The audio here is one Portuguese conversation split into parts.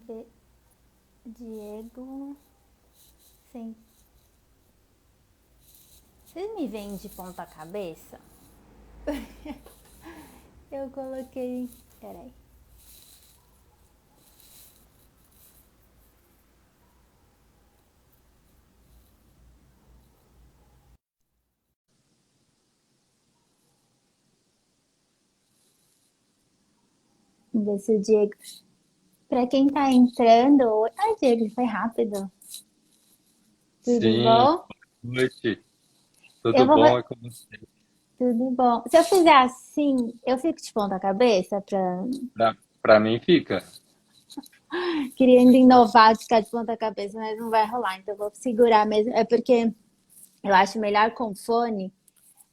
Vamos ver. Diego. Sim. Vocês me veem de ponta cabeça? Eu coloquei. Peraí. Vamos ver se o Diego. Pra quem tá entrando. Ai, Diego, foi rápido. Tudo Sim, bom? boa noite. Eu Tudo vou. bom? É com você? Tudo bom. Se eu fizer assim, eu fico de ponta cabeça pra. Pra mim fica. Querendo inovar de ficar de ponta cabeça, mas não vai rolar. Então eu vou segurar mesmo. É porque eu acho melhor com fone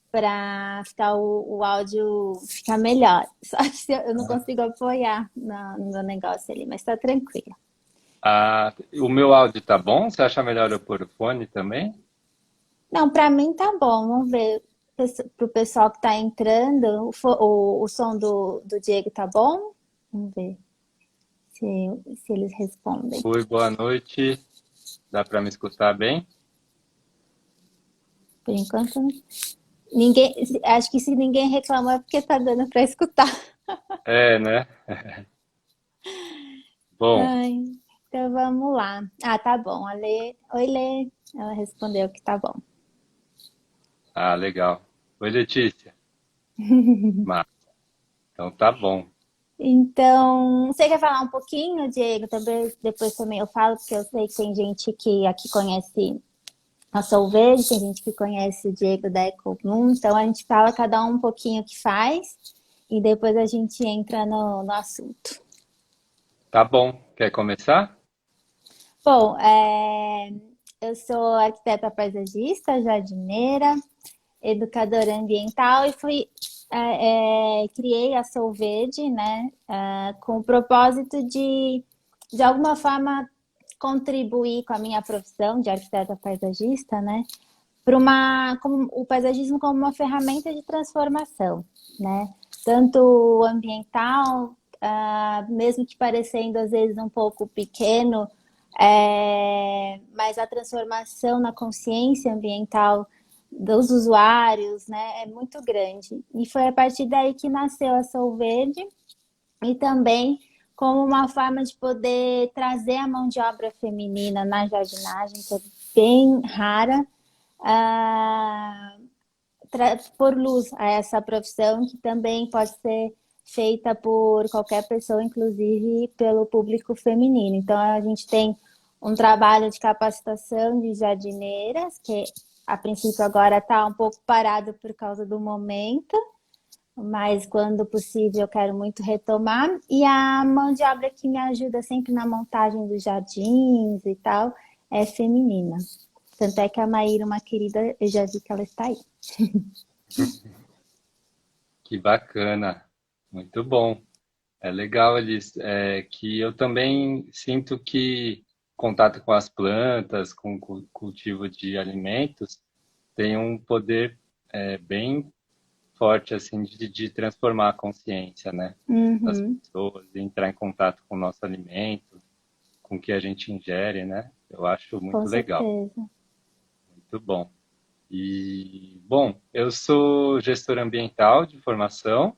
para ficar o áudio ficar melhor. Só que eu não consigo apoiar no meu negócio ali, mas tá tranquilo. Ah, o meu áudio tá bom? Você acha melhor eu pôr o fone também? Não, para mim tá bom. Vamos ver pro pessoal que tá entrando. O som do Diego tá bom? Vamos ver se, se eles respondem. Oi, boa noite. Dá pra me escutar bem? Por enquanto, ninguém. Acho que se ninguém reclamou é porque tá dando para escutar. É, né? Bom, Ai, então vamos lá. Ah, tá bom. Oi, Lê. Ela respondeu que tá bom. legal. Oi, Letícia. Mas, então tá bom. Então, você quer falar um pouquinho, Diego? Também, depois também eu falo, porque eu sei que tem gente que aqui conhece a Solverde, tem gente que conhece o Diego da Ecobloom. Então, a gente fala cada um pouquinho o que faz e depois a gente entra no assunto. Tá bom. Quer começar? Bom, eu sou arquiteta paisagista, jardineira, educadora ambiental e criei a Solverde, né, com o propósito de alguma forma, contribuir com a minha profissão de arquiteta paisagista, né, para como, o paisagismo como uma ferramenta de transformação, né, tanto ambiental, mesmo que parecendo às vezes um pouco pequeno, mas a transformação na consciência ambiental dos usuários, né, é muito grande. E foi a partir daí que nasceu a Solverde e também como uma forma de poder trazer a mão de obra feminina na jardinagem, que é bem rara, ah, por luz a essa profissão que também pode ser feita por qualquer pessoa, inclusive pelo público feminino. Então a gente tem um trabalho de capacitação de jardineiras, que a princípio agora está um pouco parado por causa do momento, mas quando possível eu quero muito retomar. E a mão de obra que me ajuda sempre na montagem dos jardins e tal é feminina. Tanto é que a Maíra, uma querida, eu já vi que ela está aí. Que bacana. Muito bom. É legal, eles, que eu também sinto que contato com as plantas, com o cultivo de alimentos, tem um poder bem forte assim de transformar a consciência, né, das Uhum, pessoas, de entrar em contato com o nosso alimento, com o que a gente ingere, né? Eu acho com muito legal, certeza. muito bom. E bom, eu sou gestor ambiental de formação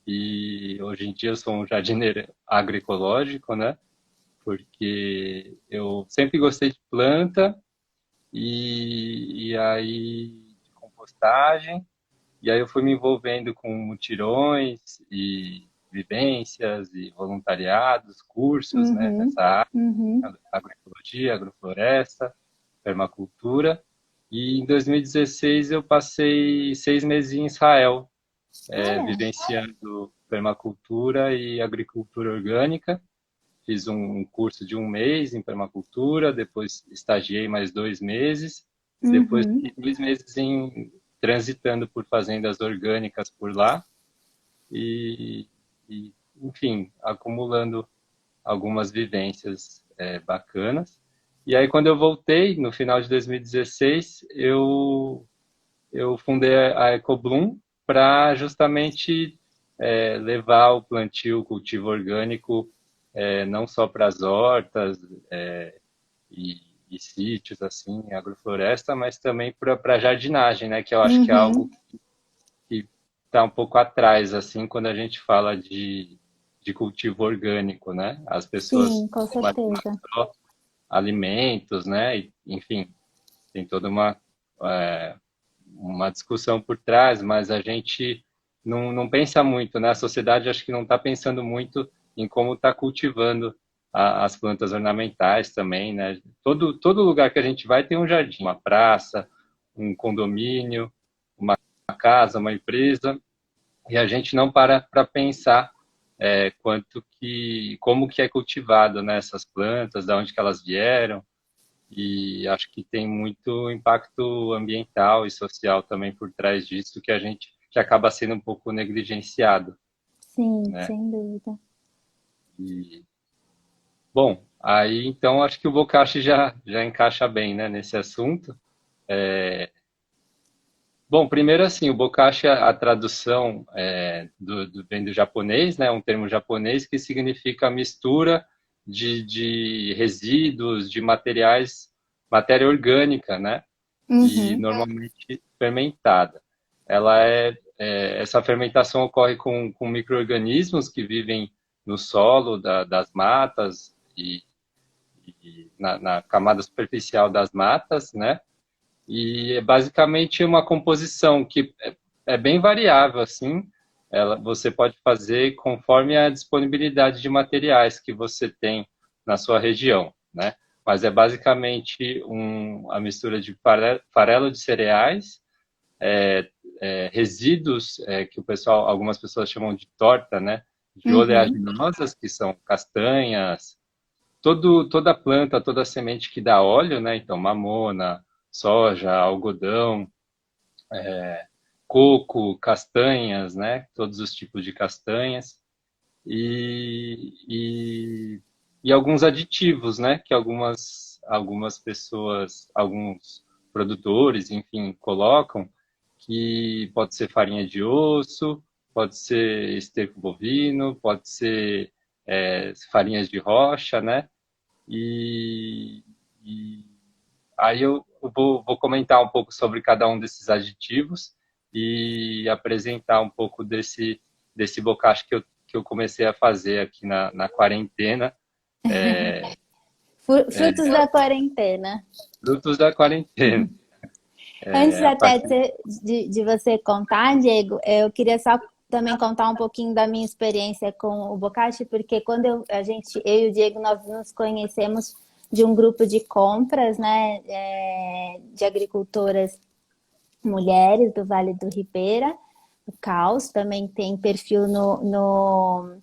e hoje em dia eu sou um jardineiro agroecológico, né? Porque eu sempre gostei de planta e aí de compostagem. E aí eu fui me envolvendo com mutirões e vivências e voluntariados, cursos, né, Uhum, nessa área, uhum. agroecologia, agrofloresta, permacultura. E em 2016 eu passei 6 meses em Israel, Olha, vivenciando permacultura e agricultura orgânica. Fiz um curso de 1 mês em permacultura, depois estagiei mais 2 meses, depois uhum, fiquei 2 meses transitando por fazendas orgânicas por lá e, enfim, acumulando algumas vivências bacanas. E aí, quando eu voltei, no final de 2016, eu fundei a EcoBloom para justamente levar o plantio, o cultivo orgânico não só para as hortas e sítios, assim, agrofloresta, mas também para jardinagem, né? Que eu acho que é algo Uhum. que está um pouco atrás, assim, quando a gente fala de cultivo orgânico, né? As pessoas Sim, com imaginam certeza. só alimentos, né? Enfim, tem toda uma discussão por trás, mas a gente não pensa muito, né? A sociedade acho que não está pensando muito em como está cultivando as plantas ornamentais também, né? Todo lugar que a gente vai tem um jardim, uma praça, um condomínio, uma casa, uma empresa, e a gente não para pensar como que é cultivado, né, essas plantas, de onde que elas vieram, e acho que tem muito impacto ambiental e social também por trás disso que acaba sendo um pouco negligenciado, Sim, né? sem dúvida. E, bom, aí então acho que o bokashi já encaixa bem, né, nesse assunto. Bom, primeiro assim, o bokashi, a tradução vem do japonês, né, um termo japonês que significa mistura de resíduos, de matéria orgânica, né? E Uhum, normalmente fermentada. Essa fermentação ocorre com micro-organismos que vivem no solo das matas e na camada superficial das matas, né? E é basicamente uma composição que é bem variável, assim. Você pode fazer conforme a disponibilidade de materiais que você tem na sua região, né? Mas é basicamente a mistura de farelo de cereais, resíduos que algumas pessoas chamam de torta, né? De uhum. oleaginosas, que são castanhas, toda planta, toda semente que dá óleo, né? Então, mamona, soja, algodão, coco, castanhas, né? Todos os tipos de castanhas e, e, e alguns aditivos, né? Que algumas pessoas, alguns produtores, enfim, colocam, que pode ser farinha de osso, pode ser esterco bovino, pode ser farinhas de rocha, né? E, e aí eu vou comentar um pouco sobre cada um desses aditivos e apresentar um pouco desse bocashi que eu comecei a fazer aqui na quarentena, Frutos da quarentena. frutos da quarentena. Antes A até partir, de você contar, Diego, eu queria só também contar um pouquinho da minha experiência com o bocashi, porque quando eu e o Diego, nós nos conhecemos de um grupo de compras, né, de agricultoras mulheres do Vale do Ribeira, o Caos, também tem perfil no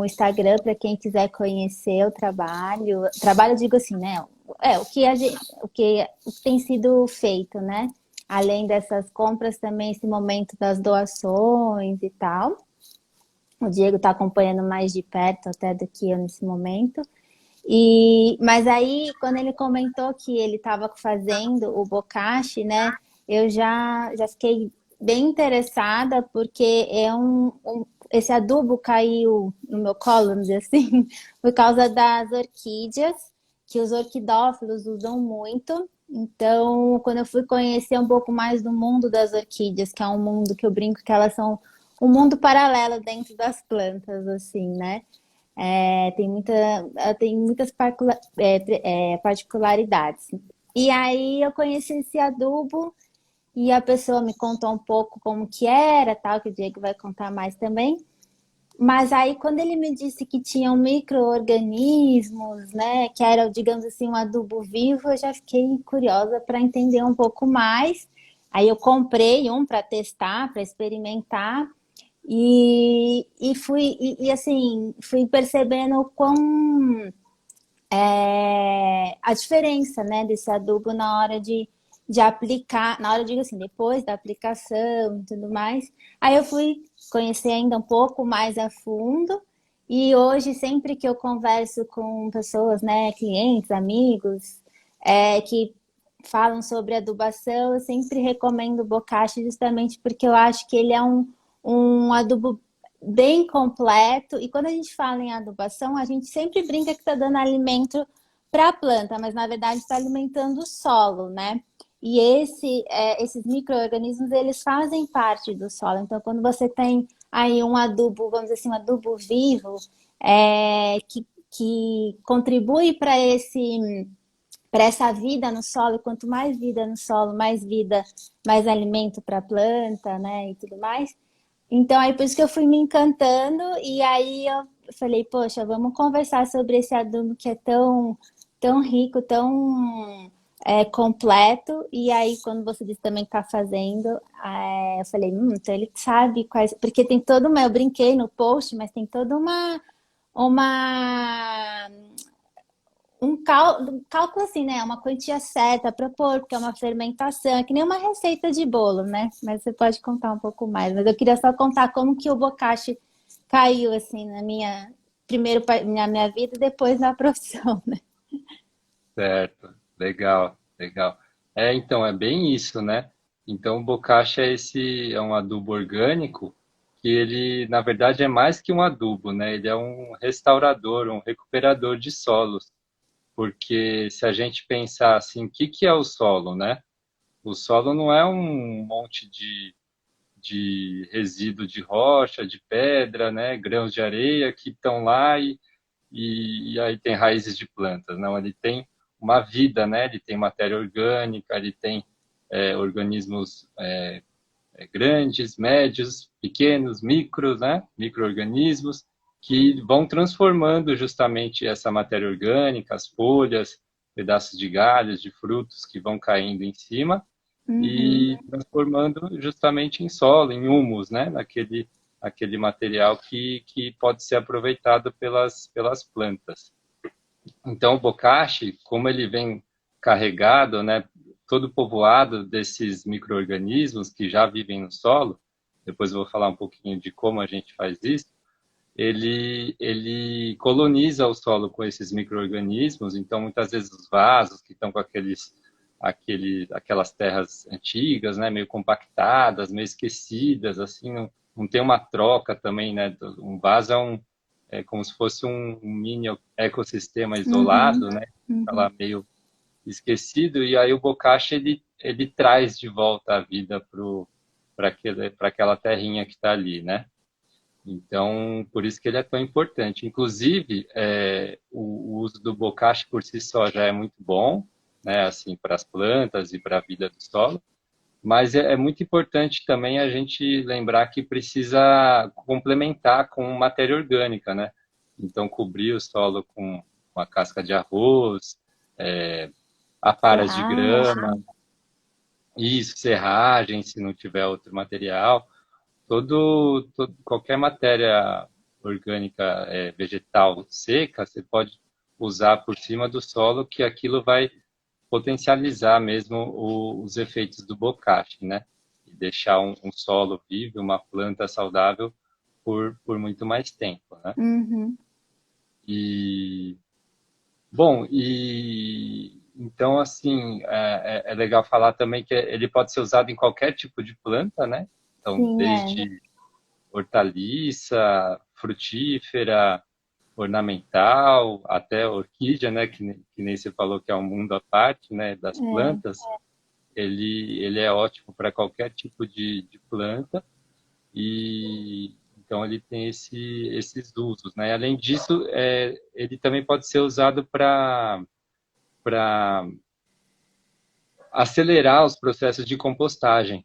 Instagram para quem quiser conhecer o trabalho. Trabalho, digo assim, né? O que tem sido feito, né? Além dessas compras, também esse momento das doações e tal. O Diego está acompanhando mais de perto até do que eu nesse momento. Mas aí, quando ele comentou que ele estava fazendo o bokashi, né? Eu já fiquei bem interessada, porque esse adubo caiu no meu colo, vamos dizer assim, por causa das orquídeas, que os orquidófilos usam muito. Então, quando eu fui conhecer um pouco mais do mundo das orquídeas, que é um mundo que eu brinco que elas são um mundo paralelo dentro das plantas, assim, né? Tem muitas particularidades. E aí eu conheci esse adubo e a pessoa me contou um pouco como que era, tal, que o Diego vai contar mais também. Mas aí quando ele me disse que tinham micro-organismos, né, que era, digamos assim, um adubo vivo, eu já fiquei curiosa para entender um pouco mais. Aí eu comprei um para testar, para experimentar. Assim, fui percebendo o quão a diferença, né, desse adubo na hora de aplicar, na hora, digo assim, depois da aplicação e tudo mais. Aí eu fui conhecer ainda um pouco mais a fundo, e hoje, sempre que eu converso com pessoas, né, clientes, amigos, que falam sobre adubação, eu sempre recomendo o bokashi justamente porque eu acho que ele é um adubo bem completo. E quando a gente fala em adubação, a gente sempre brinca que está dando alimento para a planta, mas na verdade está alimentando o solo, né? E esses micro-organismos, eles fazem parte do solo. Então, quando você tem aí um adubo, vamos dizer assim, um adubo vivo, que contribui para essa vida no solo, e quanto mais vida no solo, mais vida, mais alimento para a planta, né, e tudo mais. Então, aí por isso que eu fui me encantando, e aí eu falei, poxa, vamos conversar sobre esse adubo que é tão rico, tão completo. E aí, quando você disse também que tá fazendo, eu falei, então ele sabe quais. Porque tem toda uma. Eu brinquei no post, mas tem toda uma um cálculo assim, né? Uma quantia certa para pôr, porque é uma fermentação, é que nem uma receita de bolo, né? Mas você pode contar um pouco mais. Mas eu queria só contar como que o bokashi caiu assim na minha primeiro na minha vida e depois na profissão, né? Certo, legal, legal. Então, é bem isso, né? Então, o bokashi é um adubo orgânico que ele, na verdade, é mais que um adubo, né? Ele é um restaurador, um recuperador de solos. Porque se a gente pensar assim, o que que é o solo, né? O solo não é um monte de resíduo de rocha, de pedra, né? Grãos de areia que estão lá e aí tem raízes de plantas. Não, ele tem uma vida, né? Ele tem matéria orgânica, ele tem organismos grandes, médios, pequenos, micros, né? Micro-organismos que vão transformando justamente essa matéria orgânica, as folhas, pedaços de galhos, de frutos que vão caindo em cima Uhum, e transformando justamente em solo, em humus, né? Aquele material que pode ser aproveitado pelas plantas. Então, o bokashi, como ele vem carregado, né, todo povoado desses micro-organismos que já vivem no solo, depois eu vou falar um pouquinho de como a gente faz isso, ele coloniza o solo com esses micro-organismos, então muitas vezes os vasos que estão com aquelas terras antigas, né, meio compactadas, meio esquecidas, assim, não tem uma troca também, né, um vaso é como se fosse um mini ecossistema uhum, isolado, né? Tá uhum. lá meio esquecido, e aí o bokashi ele traz de volta a vida para aquela terrinha que está ali, né? Então, por isso que ele é tão importante. Inclusive, o uso do bokashi por si só já é muito bom, né? Assim, para as plantas e para a vida do solo. Mas é muito importante também a gente lembrar que precisa complementar com matéria orgânica, né? Então, cobrir o solo com uma casca de arroz, aparas de grama, Serragem. isso, serragem, se não tiver outro material. Qualquer matéria orgânica vegetal seca, você pode usar por cima do solo, que aquilo vai potencializar mesmo os efeitos do bokashi, né? E deixar um solo vivo, uma planta saudável por muito mais tempo, né? Uhum. E, bom, e então, assim, é legal falar também que ele pode ser usado em qualquer tipo de planta, né? Então, Sim, desde hortaliça, frutífera, ornamental, até orquídea, né? Que nem você falou que é um mundo à parte, né? Das é. plantas. Ele é ótimo para qualquer tipo de planta e então ele tem esses usos, né? Além disso, ele também pode ser usado para acelerar os processos de compostagem.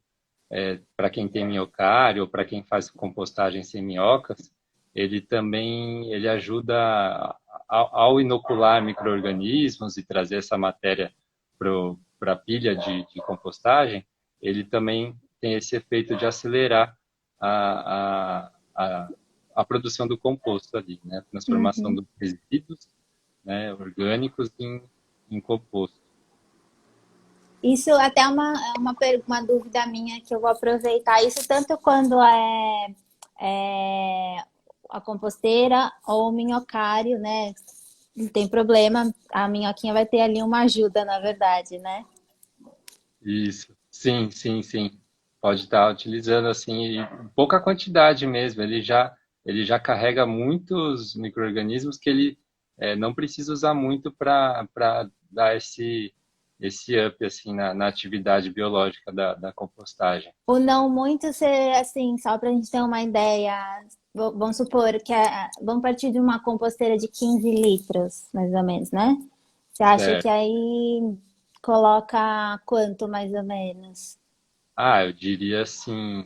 Para quem tem minhocário ou para quem faz compostagem sem minhocas, ele ajuda ao inocular micro-organismos e trazer essa matéria para a pilha de compostagem, ele também tem esse efeito de acelerar a, a, a, a produção do composto ali, né? A transformação Uhum. dos resíduos, né, orgânicos em composto. Isso até uma dúvida minha que eu vou aproveitar. Isso tanto quando é a composteira ou o minhocário, né? Não tem problema, a minhoquinha vai ter ali uma ajuda, na verdade, né? Isso. Sim, sim, sim. Pode estar utilizando assim, pouca quantidade mesmo. Ele já ele já carrega muitos micro-organismos que ele não precisa usar muito para dar esse up assim, na atividade biológica da compostagem. O não muito ser assim, só para a gente ter uma ideia. Vamos supor que vamos partir de uma composteira de 15 litros, mais ou menos, né? Você acha que Certo. aí coloca quanto, mais ou menos? Ah, eu diria assim,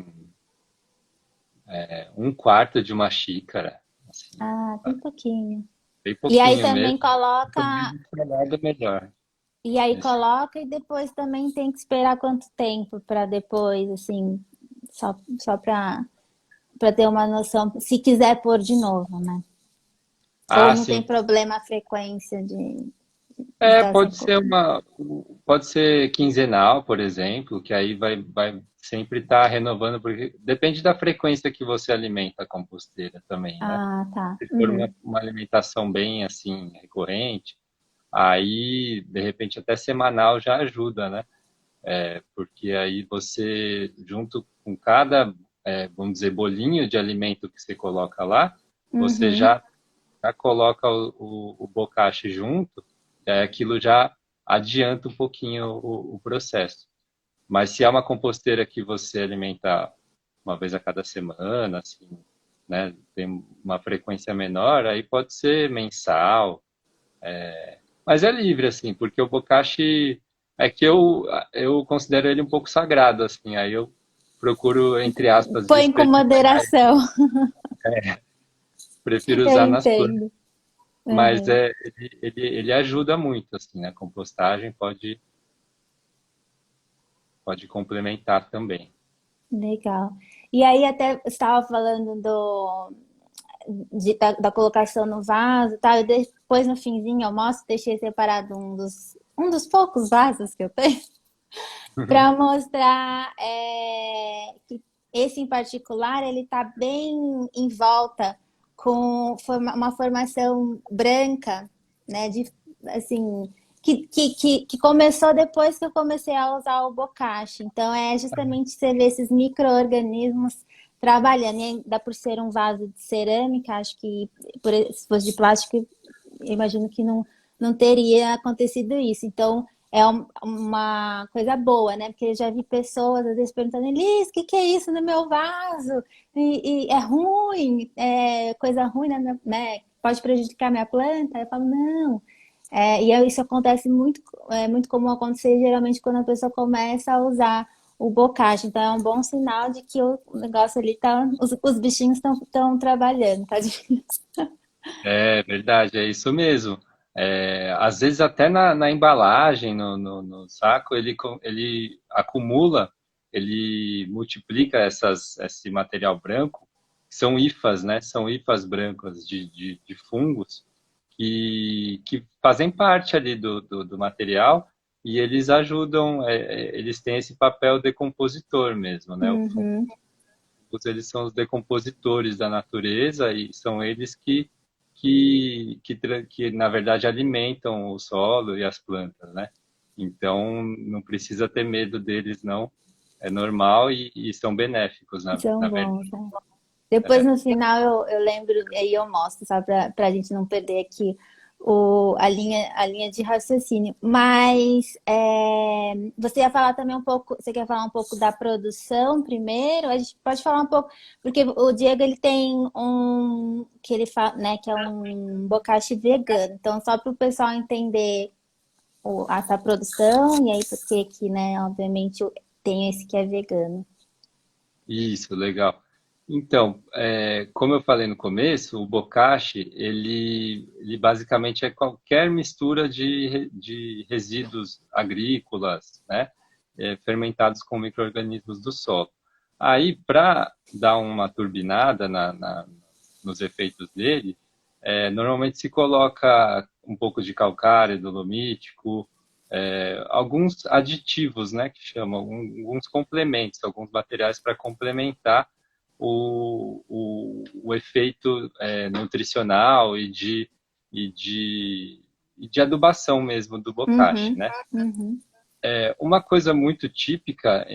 um quarto de uma xícara, assim, Ah, bem pouquinho. bem E aí pouquinho também mesmo. Quanto coloca, mais espalhado, melhor. e aí Nesse- coloca e depois também tem que esperar quanto tempo para depois, assim, só para ter uma noção, se quiser pôr de novo, né? Ou Ah, não tem sim. problema a frequência de dar essa cor. Pode ser quinzenal, por exemplo, que aí vai sempre estar renovando, porque depende da frequência que você alimenta a composteira também, né? Ah, tá. Se for Uhum. uma alimentação bem assim recorrente, aí de repente até semanal já ajuda, né? Porque aí você, junto com cada, vamos dizer, bolinho de alimento que você coloca lá, você Uhum. já coloca o bocashi junto, aquilo já adianta um pouquinho o processo. Mas se é uma composteira que você alimenta uma vez a cada semana, assim, né, tem uma frequência menor, aí pode ser mensal, mas é livre, assim, porque o bokashi é que eu considero ele um pouco sagrado, assim, aí eu procuro, entre aspas, Põe com desperdiçar, moderação. prefiro Eu usar nas plantas, entendo. mas Uhum. ele ajuda muito, assim, né? A compostagem pode complementar também. Legal. E aí até você estava falando da colocação no vaso, tá? Eu depois no finzinho eu mostro, deixei separado um dos poucos vasos que eu tenho para mostrar que esse em particular ele está bem em volta com uma formação branca, né? Assim, que começou depois que eu comecei a usar o bocashi. Então é justamente você ver esses micro-organismos trabalhando, e ainda por ser um vaso de cerâmica, acho que se fosse de plástico, eu imagino que não teria acontecido isso. Então, é uma coisa boa, né? Porque eu já vi pessoas às vezes perguntando, Elis, o que é isso no meu vaso? E é ruim, é coisa ruim, né? Pode prejudicar minha planta? Eu falo, não. Isso acontece muito, é muito comum acontecer geralmente quando a pessoa começa a usar o bocashi. Então é um bom sinal de que o negócio ali tá, os bichinhos estão trabalhando, tá? É verdade, é isso mesmo. Às vezes até na embalagem, no saco, ele acumula, ele multiplica esse material branco, que são hifas, né? São hifas brancas de fungos que fazem parte ali do material e eles ajudam, eles têm esse papel decompositor mesmo, né? Os Uhum. fungos, eles são os decompositores da natureza e são eles que na verdade alimentam o solo e as plantas, né? Então não precisa ter medo deles, não. É normal e são benéficos, São na verdade. bons, né? Depois no final eu lembro, aí eu mostro, só para a gente não perder aqui a linha de raciocínio. Mas você ia falar também um pouco, você quer falar um pouco da produção primeiro? A gente pode falar um pouco, porque o Diego ele tem um que ele fala, né, que é um bocashi vegano. Então, só para o pessoal entender essa produção, e aí porque que, né, obviamente tem esse que é vegano. Isso, legal. Então, como eu falei no começo, o bokashi, ele basicamente é qualquer mistura de resíduos agrícolas, né, fermentados com micro-organismos do solo. Aí, para dar uma turbinada nos efeitos dele, normalmente se coloca um pouco de calcário dolomítico, alguns aditivos, né, que chamam, alguns complementos, alguns materiais para complementar o efeito nutricional e de, e de adubação mesmo do bokashi, Uhum, né? uhum. Uma coisa muito típica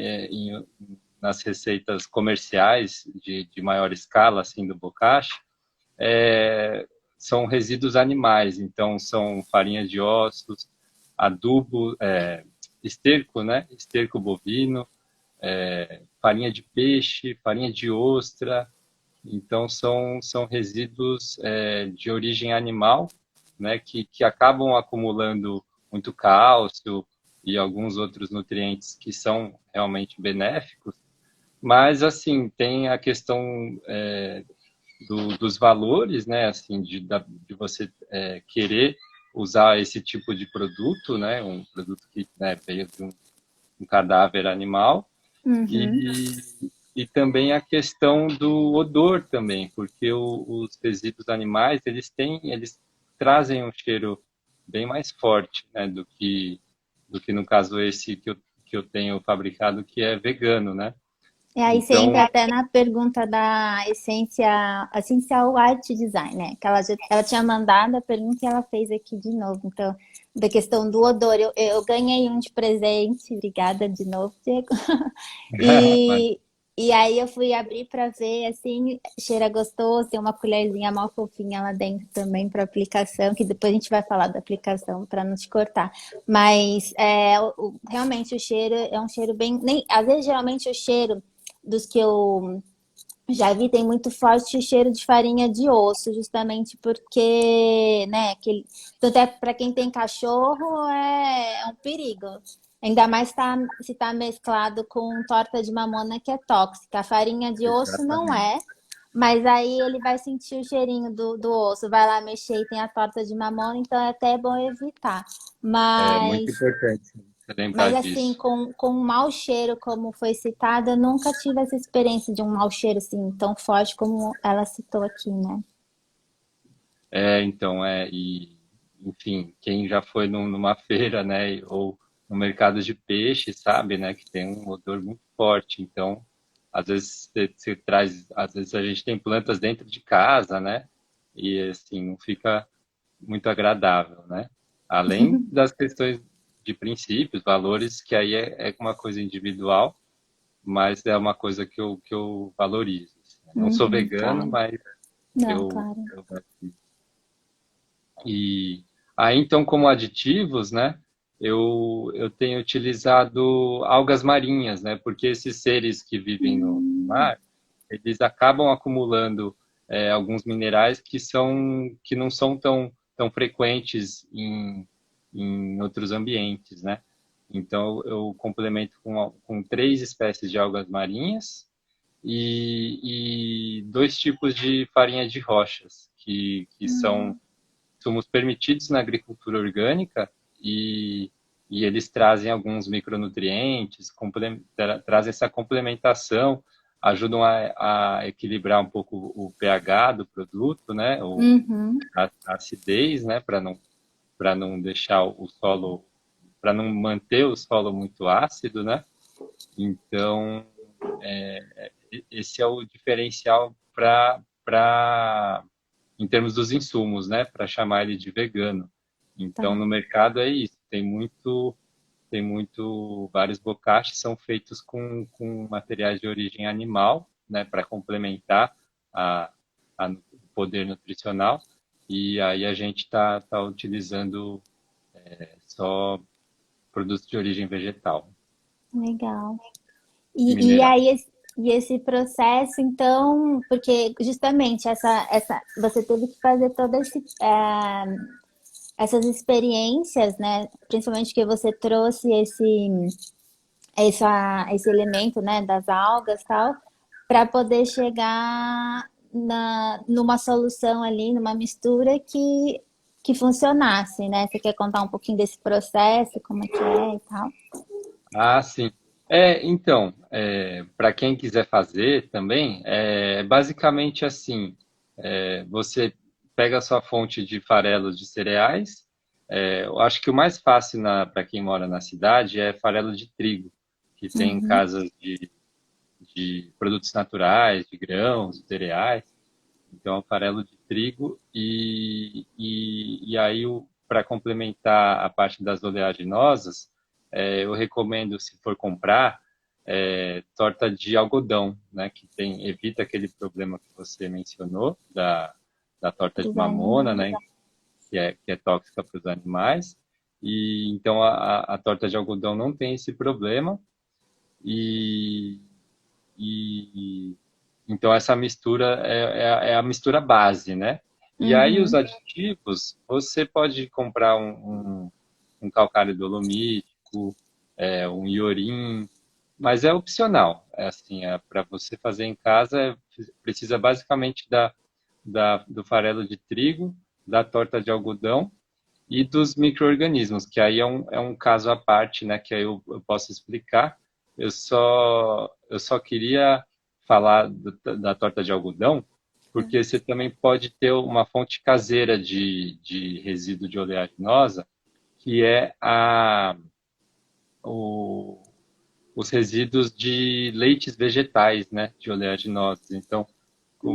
nas receitas comerciais de maior escala, assim, do bocashi, são resíduos animais. Então, são farinha de ossos, adubo, esterco, né? Esterco bovino, farinha de peixe, farinha de ostra. Então, são resíduos de origem animal, né, que acabam acumulando muito cálcio e alguns outros nutrientes que são realmente benéficos. Mas, assim, tem a questão dos valores, né, assim, de você querer usar esse tipo de produto, né, um produto que, né, veio de um cadáver animal, Uhum. e, e também a questão do odor também, porque os resíduos animais, eles trazem um cheiro bem mais forte, né, do que no caso esse que eu tenho fabricado, que é vegano, né? E aí você Então, entra até na pergunta da Essencial Art Design, né? Que ela tinha mandado a pergunta e ela fez aqui de novo. Então, da questão do odor, eu ganhei um de presente, obrigada de novo, Diego. E, e aí eu fui abrir para ver, assim, cheira gostoso, tem uma colherzinha mal fofinha lá dentro também para aplicação, que depois a gente vai falar da aplicação para não te cortar. Mas realmente o cheiro é um cheiro bem. Às vezes, geralmente, o cheiro dos que eu já vi tem muito forte cheiro de farinha de osso, justamente porque, né, tanto é para quem tem cachorro é um perigo. Ainda mais se tá mesclado com torta de mamona que é tóxica. A farinha de osso não exatamente. é, mas aí ele vai sentir o cheirinho do osso, vai lá mexer e tem a torta de mamona, então é até bom evitar. É muito Mas importante você lembrar mas assim, disso. com um mau cheiro, como foi citado, eu nunca tive essa experiência de um mau cheiro assim tão forte como ela citou aqui, né? Então, enfim, quem já foi numa feira, né, ou no mercado de peixe, sabe, né, que tem um odor muito forte. Então, às vezes você traz, às vezes a gente tem plantas dentro de casa, né, e assim, não fica muito agradável, né? Além das questões de princípios, valores, que aí é uma coisa individual, mas é uma coisa que eu valorizo, assim, né? Não sou Uhum, vegano, claro. mas Não, eu, claro. eu e aí, então, como aditivos, né, eu tenho utilizado algas marinhas, né, porque esses seres que vivem no Hum, mar, eles acabam acumulando alguns minerais que não são tão frequentes em outros ambientes, né? Então, eu complemento com 3 espécies de algas marinhas e 2 tipos de farinha de rochas, que são hum, somos permitidos na agricultura orgânica e eles trazem alguns micronutrientes, trazem essa complementação, ajudam a equilibrar um pouco o pH do produto, né? uhum, A acidez, né? Para não deixar o solo, para não manter o solo muito ácido, né? Então, esse é o diferencial em termos dos insumos, né, para chamar ele de vegano. Então, tá. no mercado é isso. Vários bocachis são feitos com materiais de origem animal, né, para complementar o poder nutricional. E aí a gente tá utilizando só produtos de origem vegetal Legal. e E mineral. aí esse processo, então, porque justamente você teve que fazer essas experiências, né? Principalmente que você trouxe esse elemento, né, das algas e tal, para poder chegar numa solução ali, numa mistura que funcionasse, né? Você quer contar um pouquinho desse processo, como é que é e tal? Ah, sim. Então, para quem quiser fazer também, basicamente assim, você pega a sua fonte de farelos de cereais. Eu acho que o mais fácil para quem mora na cidade é farelo de trigo, que tem em Uhum. casas de produtos naturais, de grãos, cereais. Então, é o farelo de trigo e aí para complementar a parte das oleaginosas, eu recomendo, se for comprar, torta de algodão, né? Que evita aquele problema que você mencionou da torta de Dos mamona, animais. né? Que é tóxica para os animais. E então a torta de algodão não tem esse problema. E, e então essa mistura é a mistura base, né? E aí os Uhum. aditivos, você pode comprar um calcário dolomítico, um iorim, mas é opcional. É assim, para você fazer em casa, precisa basicamente do farelo de trigo, da torta de algodão e dos micro-organismos, que aí é um caso à parte, né, que aí eu posso explicar. Eu só queria falar da torta de algodão, porque você também pode ter uma fonte caseira de resíduo de oleaginosa, que é o, os resíduos de leites vegetais, né, de oleaginosos. Então,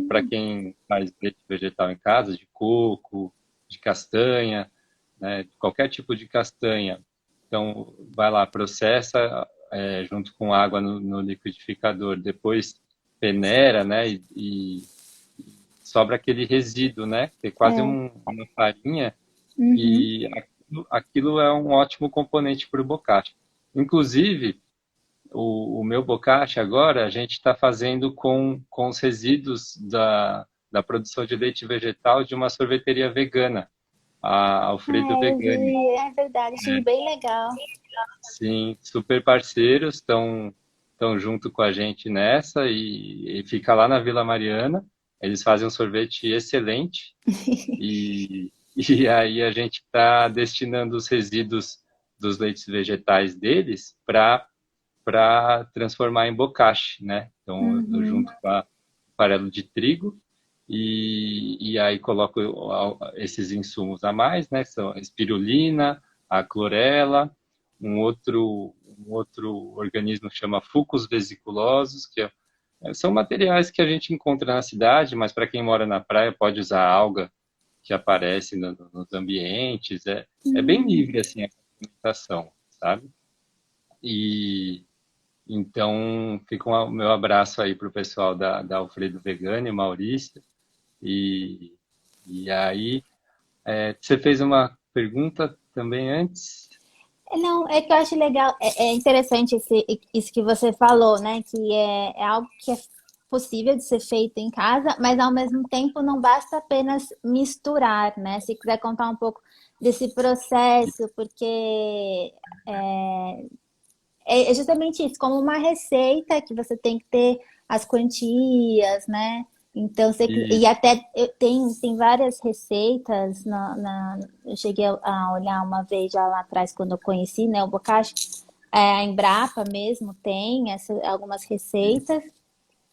para quem faz leite vegetal em casa, de coco, de castanha, né, de qualquer tipo de castanha. Então, vai lá, processa junto com água no liquidificador, depois peneira, né, e sobra aquele resíduo, né, que é quase É. uma farinha, Uhum. e aquilo é um ótimo componente para o bocashi. Inclusive, o meu bocashi agora a gente está fazendo com os resíduos da produção de leite vegetal de uma sorveteria vegana, a Alfredo Ah, eu Vegani. vi, é verdade, achei bem legal. Sim, super parceiros, estão junto com a gente nessa e fica lá na Vila Mariana. Eles fazem um sorvete excelente e aí a gente está destinando os resíduos dos leites vegetais deles para transformar em bocashi, né? Então, eu Uhum. junto com farelo de trigo e aí coloco esses insumos a mais, né? São a espirulina, a clorela, um outro organismo que chama Fucus vesiculosus, são materiais que a gente encontra na cidade, mas para quem mora na praia pode usar alga que aparece nos ambientes. É bem Hum. livre assim a alimentação, sabe? E então fica o meu abraço aí para o pessoal da Alfredo Vegani, Maurício. E, e aí, você fez uma pergunta também antes? Não, é que eu acho legal, é interessante isso que você falou, né? Que é algo que é possível de ser feito em casa, mas ao mesmo tempo não basta apenas misturar, né? Se quiser contar um pouco desse processo, porque é justamente isso, como uma receita que você tem que ter as quantias, né? Então, e Isso. até tem várias receitas. Eu cheguei a olhar uma vez já lá atrás, quando eu conheci, né, o Bocashi. A Embrapa mesmo tem algumas receitas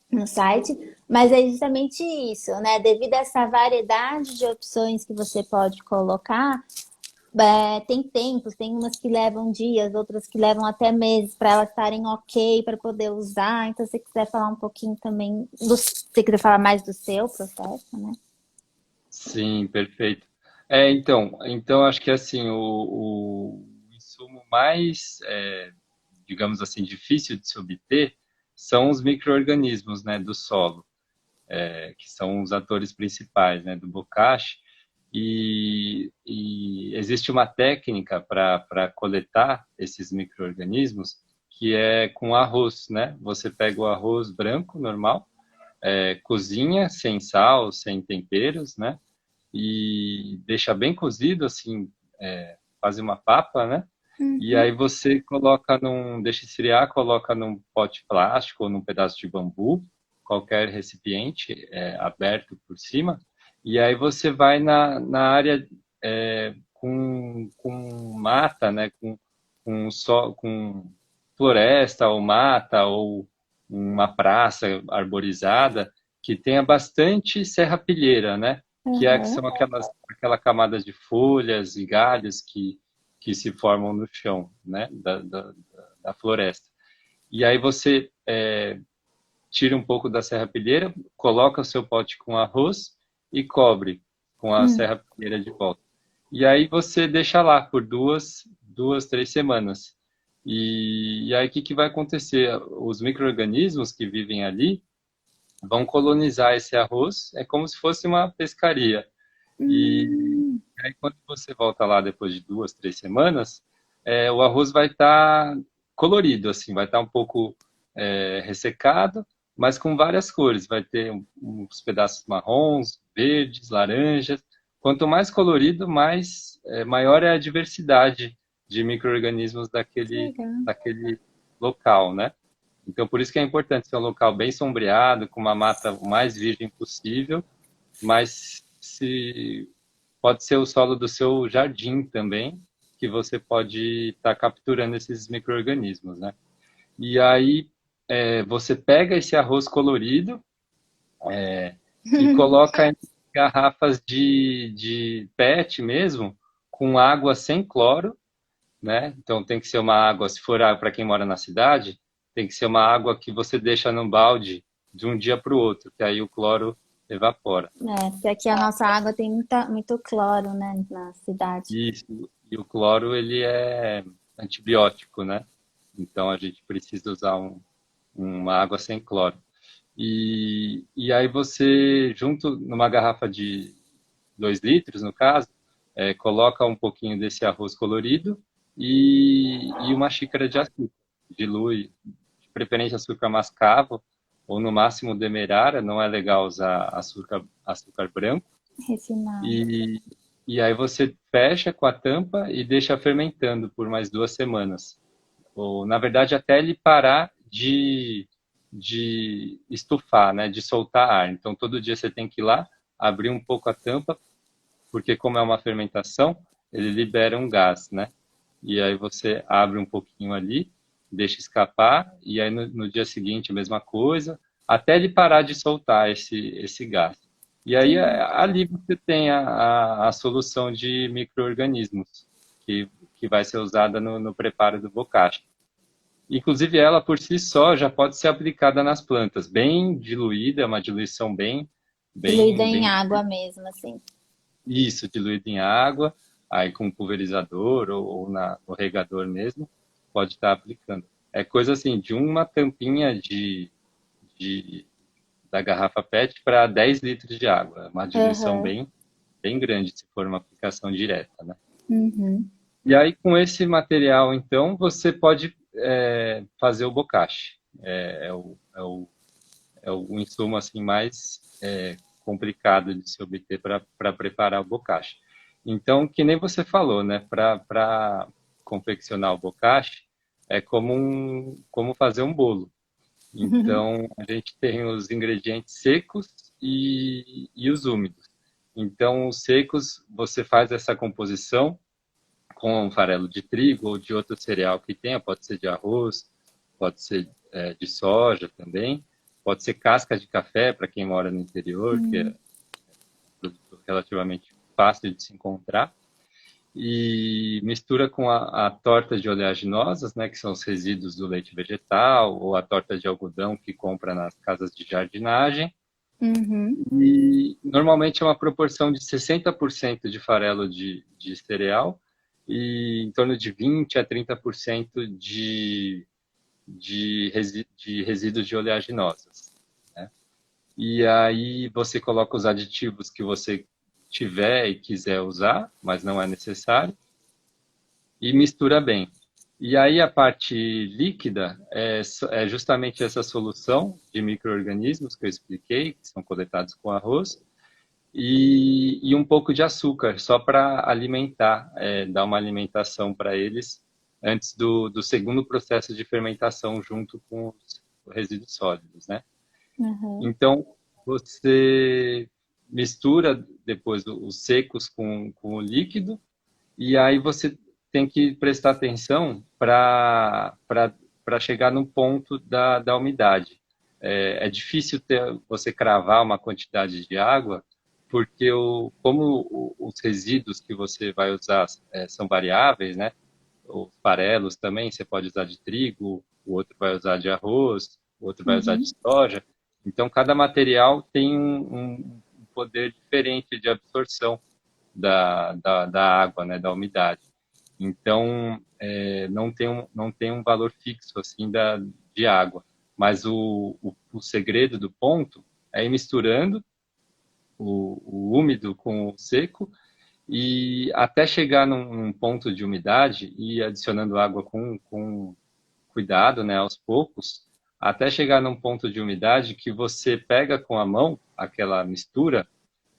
no site, mas é justamente isso, né? Devido a essa variedade de opções que você pode colocar, tem tempos, tem umas que levam dias, outras que levam até meses para elas estarem ok para poder usar. Então, se você quiser falar um pouquinho também, se você quiser falar mais do seu processo, né? Sim, perfeito. Então acho que assim o insumo mais, digamos assim, difícil de se obter são os micro-organismos, né, do solo, que são os atores principais, né, do bokashi. E existe uma técnica para coletar esses micro-organismos que é com arroz, né? Você pega o arroz branco normal, cozinha sem sal, sem temperos, né? E deixa bem cozido, assim, faz uma papa, né? E Uhum. aí você deixa esfriar, coloca num pote plástico ou num pedaço de bambu, qualquer recipiente aberto por cima, e aí você vai na área com mata, né? Com floresta ou mata ou uma praça arborizada que tenha bastante serrapilheira, né? Que Uhum. são aquela camada de folhas e galhos que se formam no chão, né? Da floresta. E aí você tira um pouco da serrapilheira, coloca o seu pote com arroz e cobre com a Uhum. serrapilheira de volta. E aí você deixa lá por duas, 3 semanas. E aí, o que vai acontecer? Os micro-organismos que vivem ali vão colonizar esse arroz, é como se fosse uma pescaria. E Hum, aí, quando você volta lá depois de 2, 3 semanas, o arroz vai estar colorido, assim, vai estar um pouco ressecado, mas com várias cores. Vai ter uns pedaços marrons, verdes, laranjas. Quanto mais colorido, maior é a diversidade de micro-organismos que legal. daquele local, né? Então, por isso que é importante ser um local bem sombreado, com uma mata o mais virgem possível, mas se pode ser o solo do seu jardim também, que você pode estar capturando esses micro-organismos, né? E aí você pega esse arroz colorido e coloca em garrafas de PET mesmo, com água sem cloro, né? Então tem que ser uma água, se for para quem mora na cidade, tem que ser uma água que você deixa no balde de um dia para o outro, que aí o cloro evapora. É, porque aqui a nossa água tem muito cloro, né, na cidade. E o cloro, ele é antibiótico, né? Então a gente precisa usar uma água sem cloro. E aí você, junto numa garrafa de 2 litros, no caso, coloca um pouquinho desse arroz colorido e uma xícara de açúcar. Dilui, de preferência açúcar mascavo, ou no máximo demerara, não é legal usar açúcar branco. Refinado. E, e aí você fecha com a tampa e deixa fermentando por mais 2 semanas. Ou, na verdade, até ele parar de estufar, né? De soltar ar. Então, todo dia você tem que ir lá, abrir um pouco a tampa, porque como é uma fermentação, ele libera um gás, né? E aí você abre um pouquinho ali, deixa escapar, e aí no dia seguinte a mesma coisa, até ele parar de soltar esse gás. E Que aí louco. ali você tem a solução de micro-organismos que vai ser usada no preparo do bocashi. Inclusive ela por si só já pode ser aplicada nas plantas, bem diluída, uma diluição Diluída em bem água mesmo, assim. isso, diluído em água, aí com pulverizador ou no regador mesmo, pode estar aplicando. É coisa assim, de uma tampinha de- da garrafa PET para 10 litros de água. É uma diluição Aham. bem grande, se for uma aplicação direta, né? Uhum. E aí, com esse material, então, você pode fazer o bocashi. É o insumo assim mais complicado de se obter para preparar o bocashi. Então, que nem você falou, né? Para confeccionar o bocashi é como fazer um bolo. Então, a gente tem os ingredientes secos e os úmidos. Então, os secos, você faz essa composição com farelo de trigo ou de outro cereal que tenha, pode ser de arroz, pode ser de soja também, pode ser casca de café para quem mora no interior, que é Hum. produto relativamente fácil de se encontrar, e mistura com a torta de oleaginosas, né, que são os resíduos do leite vegetal, ou a torta de algodão que compra nas casas de jardinagem, Uhum. e normalmente é uma proporção de 60% de farelo de cereal e em torno de 20 a 30% de resíduos de oleaginosas, né? E aí você coloca os aditivos que você tiver e quiser usar, mas não é necessário, e mistura bem. E aí a parte líquida é justamente essa solução de micro-organismos que eu expliquei, que são coletados com arroz, e um pouco de açúcar, só para alimentar, dar uma alimentação para eles antes do segundo processo de fermentação junto com os resíduos sólidos, né? Aham. Então, você mistura depois os secos com o líquido e aí você tem que prestar atenção para chegar no ponto da umidade. É difícil você cravar uma quantidade de água, porque os resíduos que você vai usar são variáveis, né? Os farelos também, você pode usar de trigo, o outro vai usar de arroz, o outro vai usar de Uhum. soja. Então, cada material tem um poder diferente de absorção da água, né? Da umidade. Então, não tem um valor fixo assim de água. Mas o segredo do ponto é ir misturando o úmido com o seco e até chegar num ponto de umidade e adicionando água com cuidado, né, aos poucos, até chegar num ponto de umidade que você pega com a mão aquela mistura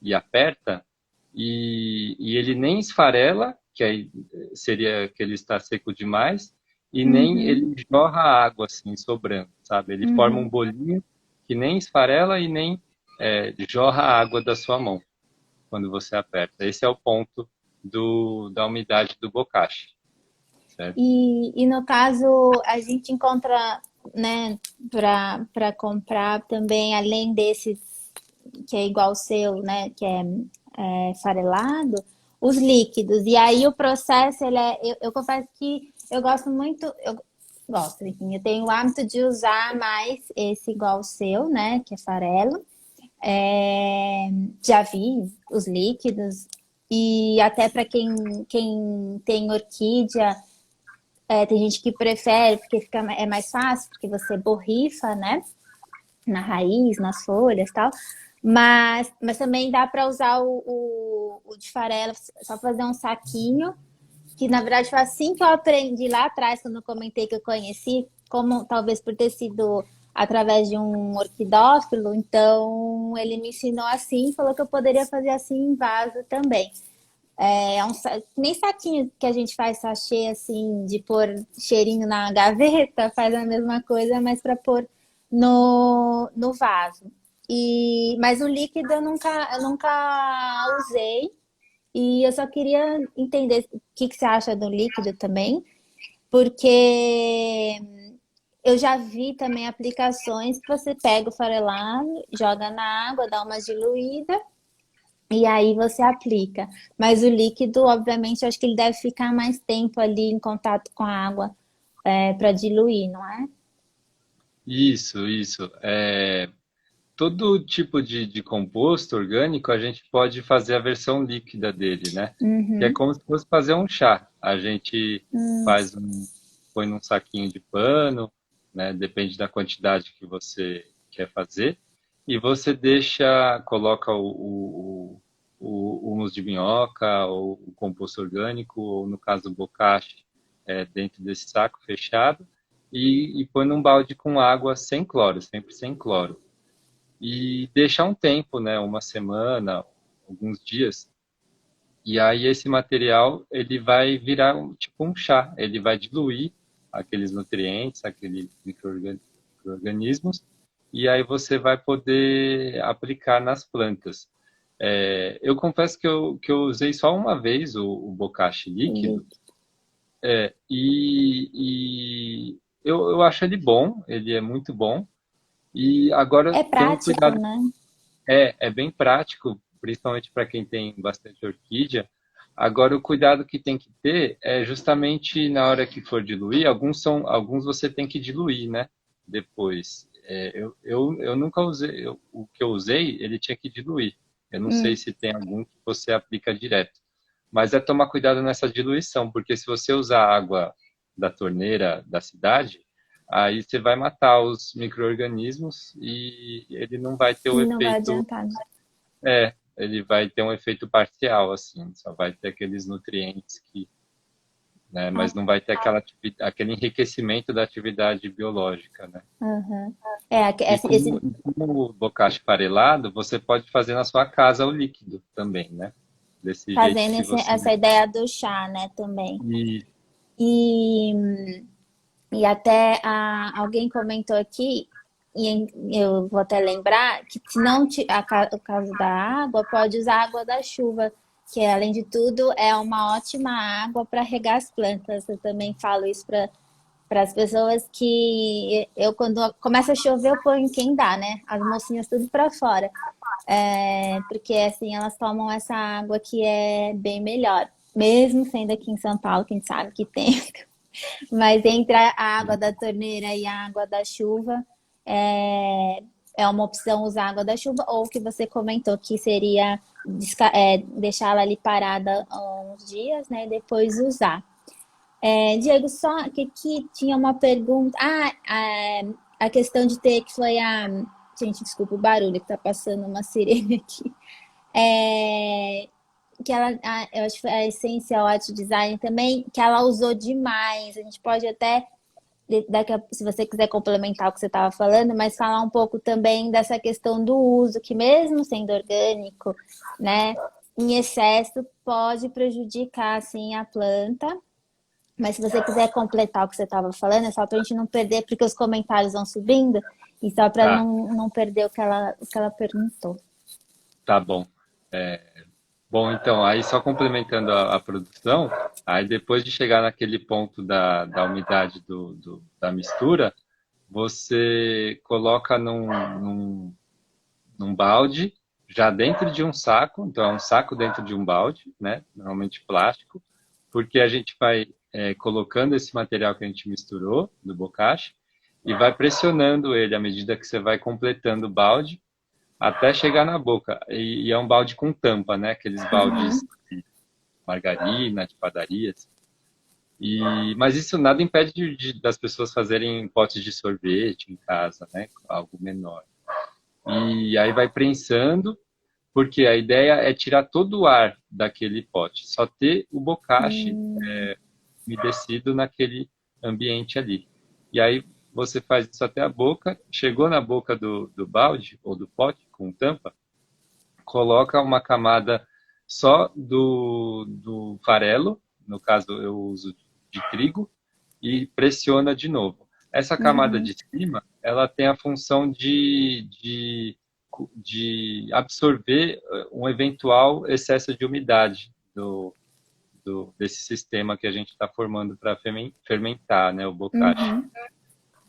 e aperta e ele nem esfarela, que aí seria que ele está seco demais, e nem Uhum, ele jorra água assim sobrando, sabe? Ele forma um uhum. bolinho que nem esfarela e nem jorra a água da sua mão quando você aperta. Esse é o ponto da umidade do bokashi, certo? E no caso, a gente encontra, né, para comprar também, além desses que é igual o seu, né, que é farelado, os líquidos. E aí o processo, eu confesso que eu gosto muito, eu gosto, enfim, eu tenho o hábito de usar mais esse igual o seu, né, que é farelo. É, já vi os líquidos e até para quem tem orquídea, tem gente que prefere porque é mais fácil, porque você borrifa, né? Na raiz, nas folhas e tal. Mas também dá para usar o de farelo, só fazer um saquinho, que na verdade foi assim que eu aprendi lá atrás, quando eu comentei que eu conheci, como talvez por ter sido através de um orquidófilo, então ele me ensinou assim, falou que eu poderia fazer assim em vaso também. Nem saquinho que a gente faz sachê assim, de pôr cheirinho na gaveta, faz a mesma coisa, mas para pôr no vaso. Mas o líquido eu nunca usei. E eu só queria entender o que você acha do líquido também, porque eu já vi também aplicações que você pega o farelado, joga na água, dá uma diluída e aí você aplica. Mas o líquido, obviamente, eu acho que ele deve ficar mais tempo ali em contato com a água para diluir, não é? Isso. Todo tipo de composto orgânico, a gente pode fazer a versão líquida dele, né? Que é Uhum. como se fosse fazer um chá. A gente Hum. faz põe num saquinho de pano, né? Depende da quantidade que você quer fazer. E você coloca o humus de minhoca, ou o composto orgânico, ou no caso o bocashi, dentro desse saco fechado, e põe num balde com água sem cloro, sempre sem cloro e deixar um tempo, né, uma semana, alguns dias. E aí esse material ele vai virar tipo um chá, ele vai diluir aqueles nutrientes, aqueles micro-organismos, e aí você vai poder aplicar nas plantas. Eu confesso que eu usei só uma vez o bokashi líquido, eu acho ele bom, ele é muito bom, e agora É tem um prático, cuidado. né? É bem prático, principalmente para quem tem bastante orquídea. Agora, o cuidado que tem que ter é justamente na hora que for diluir, alguns você tem que diluir, né? Depois. Eu nunca usei, o que eu usei, ele tinha que diluir. Eu não sei Hum. se tem algum que você aplica direto. Mas é tomar cuidado nessa diluição, porque se você usar água da torneira da cidade, aí você vai matar os micro-organismos e ele não vai ter o E não vai efeito, adiantar. ele vai ter um efeito parcial, assim, só vai ter aqueles nutrientes né, mas não vai ter aquele enriquecimento da atividade biológica, né? Uhum. E como o bocashi farelado, você pode fazer na sua casa o líquido também, né? Desse jeito Fazendo que você... essa ideia do chá, né, também. E E, e até alguém comentou aqui, eu vou até lembrar, que se não o caso da água, pode usar a água da chuva, que além de tudo é uma ótima água para regar as plantas. Eu também falo isso para as pessoas que quando começa a chover, eu ponho quem dá, né? As mocinhas tudo para fora. Porque assim elas tomam essa água que é bem melhor. Mesmo sendo aqui em São Paulo, quem sabe que tem. Mas entre a água da torneira e a água da chuva, é, é uma opção usar a água da chuva, ou que você comentou que seria deixá-la ali parada uns dias, né? E depois usar. Diego, só que aqui tinha uma pergunta. A questão de ter, que foi a. Gente, desculpa o barulho que tá passando uma sirene aqui. É, que ela, eu acho que foi a Essential Art Design também, que ela usou demais. A gente pode até, se você quiser complementar o que você estava falando, mas falar um pouco também dessa questão do uso, que mesmo sendo orgânico, né, em excesso pode prejudicar, assim, a planta. Mas se você quiser completar o que você estava falando, é só para a gente não perder, porque os comentários vão subindo, e só para Ah, não perder o que ela perguntou. tá bom. Bom, então, aí só complementando a produção, aí depois de chegar naquele ponto da umidade da mistura, você coloca num balde, já dentro de um saco, então é um saco dentro de um balde, né? Normalmente plástico, porque a gente vai colocando esse material que a gente misturou do bocashi e vai pressionando ele à medida que você vai completando o balde até chegar na boca. E é um balde com tampa, né? Aqueles baldes Uhum. de margarina, de padarias. Mas isso nada impede das pessoas fazerem potes de sorvete em casa, né? Algo menor. E aí vai prensando, porque a ideia é tirar todo o ar daquele pote, só ter o bocashi Hum, umedecido naquele ambiente ali. E aí você faz isso até a boca, chegou na boca do balde ou do pote com tampa, coloca uma camada só do farelo, no caso eu uso de trigo, e pressiona de novo. Essa camada uhum, de cima, ela tem a função de absorver um eventual excesso de umidade desse sistema que a gente está formando para fermentar, né, o bocashi. uhum.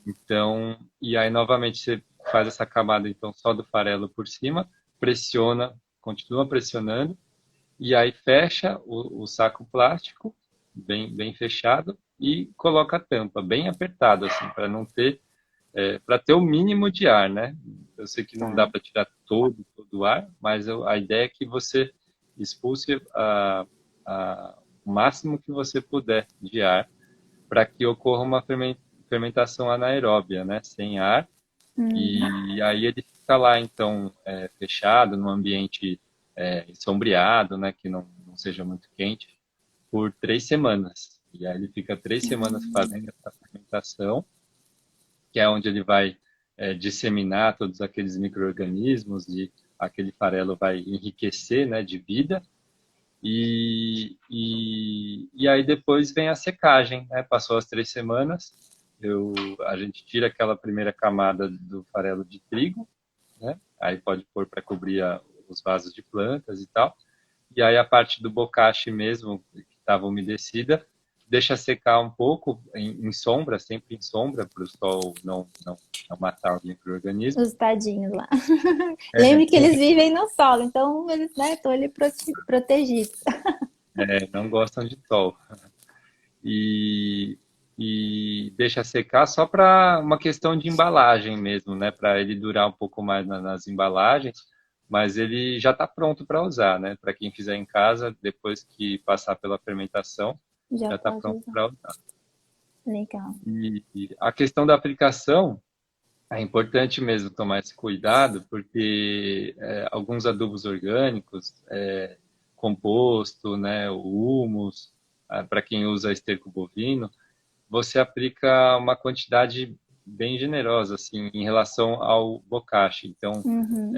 Então, e aí novamente você faz essa camada então só do farelo por cima, pressiona, continua pressionando e aí fecha o saco plástico bem fechado e coloca a tampa bem apertada assim para não ter para ter o mínimo de ar, né? Eu sei que não dá Tá. para tirar todo o ar, mas a ideia é que você expulse o máximo que você puder de ar para que ocorra uma fermentação anaeróbia, né? Sem ar. Hum, E aí ele fica lá, então, fechado, num ambiente sombreado, né? Que não seja muito quente, por 3 semanas. E aí ele fica 3 semanas fazendo essa fermentação, que é onde ele vai disseminar todos aqueles micro-organismos e aquele farelo vai enriquecer, né, de vida. E aí depois vem a secagem, né? Passou as 3 semanas, a gente tira aquela primeira camada do farelo de trigo, né? Aí pode pôr para cobrir os vasos de plantas e tal. E aí a parte do bocashi mesmo, que estava umedecida, deixa secar um pouco em sombra, sempre em sombra, para o sol não matar os micro-organismos. os tadinhos lá. Lembre que eles vivem no solo, então eles, né, estão ali protegidos. Não gostam de sol. E, e deixa secar só para uma questão de embalagem mesmo, né? Para ele durar um pouco mais nas embalagens, mas ele já está pronto para usar, né? Para quem fizer em casa, depois que passar pela fermentação, Já já está pode pronto usar. para usar. Legal. E a questão da aplicação é importante mesmo tomar esse cuidado, porque alguns adubos orgânicos, composto, né, o humus, para quem usa esterco bovino, você aplica uma quantidade bem generosa, assim, em relação ao bocashi. Então, Uhum.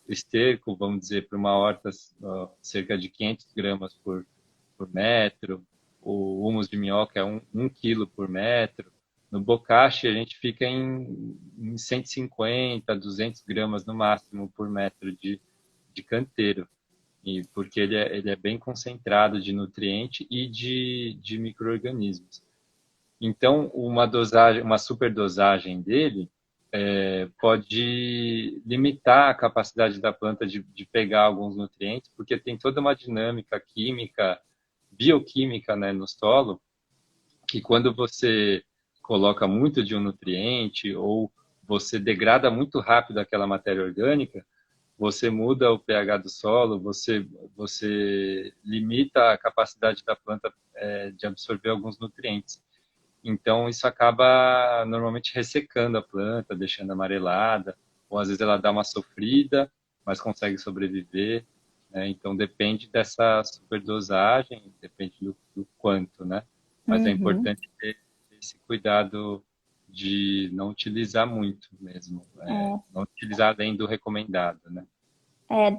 esterco, vamos dizer, para uma horta, cerca de 500 gramas por metro. O humus de minhoca é 1 quilo por metro. No bocashi, a gente fica em 150, 200 gramas no máximo por metro de canteiro. Porque ele é bem concentrado de nutriente e de micro-organismos. Então, uma superdosagem dele pode limitar a capacidade da planta de pegar alguns nutrientes, porque tem toda uma dinâmica química, bioquímica, né, no solo, que quando você coloca muito de um nutriente ou você degrada muito rápido aquela matéria orgânica, você muda o pH do solo, você limita a capacidade da planta de absorver alguns nutrientes. Então, isso acaba normalmente ressecando a planta, deixando amarelada, ou às vezes ela dá uma sofrida, mas consegue sobreviver, né? Então, depende dessa superdosagem, depende do quanto, né? Mas é Uhum. importante ter esse cuidado de não utilizar muito mesmo, não utilizar além do recomendado, né?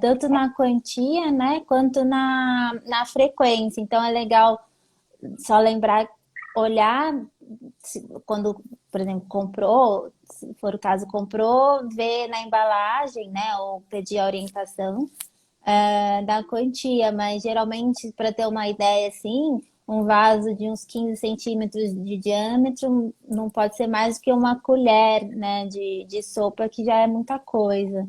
Tanto na quantia, né, quanto na frequência. Então é legal só lembrar, olhar quando, por exemplo, comprou, se for o caso, comprou, ver na embalagem, né, ou pedir a orientação da quantia, mas geralmente, para ter uma ideia assim, um vaso de uns 15 centímetros de diâmetro não pode ser mais do que uma colher, né, de sopa, que já é muita coisa.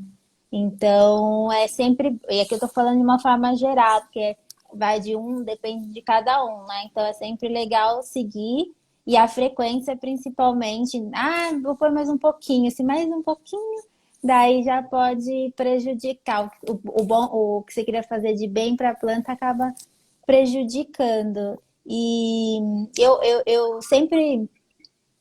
Então, é sempre. E aqui eu tô falando de uma forma geral, porque vai de um, depende de cada um, né? Então, é sempre legal seguir. E a frequência, principalmente. Ah, vou pôr mais um pouquinho, se mais um pouquinho, daí já pode prejudicar. O bom, o que você queria fazer de bem para a planta acaba prejudicando. E eu sempre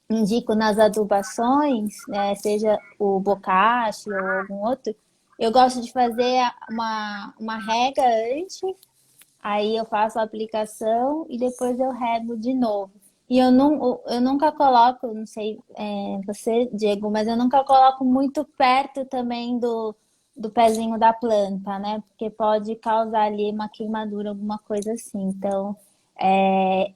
indico nas adubações, né, seja o bocashi ou algum outro, eu gosto de fazer uma rega antes, aí eu faço a aplicação e depois eu rego de novo. E eu nunca coloco, não sei você, Diego, mas eu nunca coloco muito perto também do pezinho da planta, né? Porque pode causar ali uma queimadura, alguma coisa assim. Então, é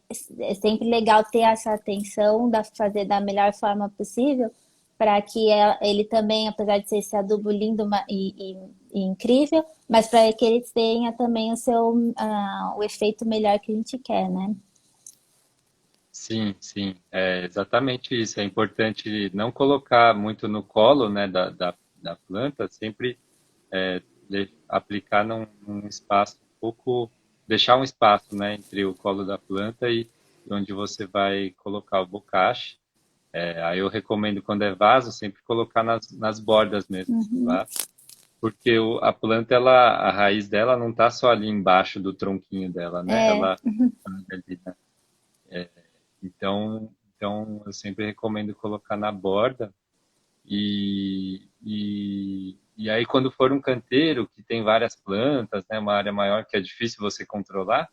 sempre legal ter essa atenção, fazer da melhor forma possível, para que ele também, apesar de ser esse adubo lindo e incrível, mas para que ele tenha também o efeito melhor que a gente quer, né? Sim, sim, é exatamente isso. É importante não colocar muito no colo, né, da planta, sempre aplicar num espaço um pouco, deixar um espaço, né, entre o colo da planta e onde você vai colocar o bocache. Aí eu recomendo, quando é vaso, sempre colocar nas bordas mesmo do Uhum. vaso, porque a planta, a raiz dela não está só ali embaixo do tronquinho dela, né? É, Ela ali, né? Então eu sempre recomendo colocar na borda. E aí, quando for um canteiro que tem várias plantas, né, uma área maior que é difícil você controlar,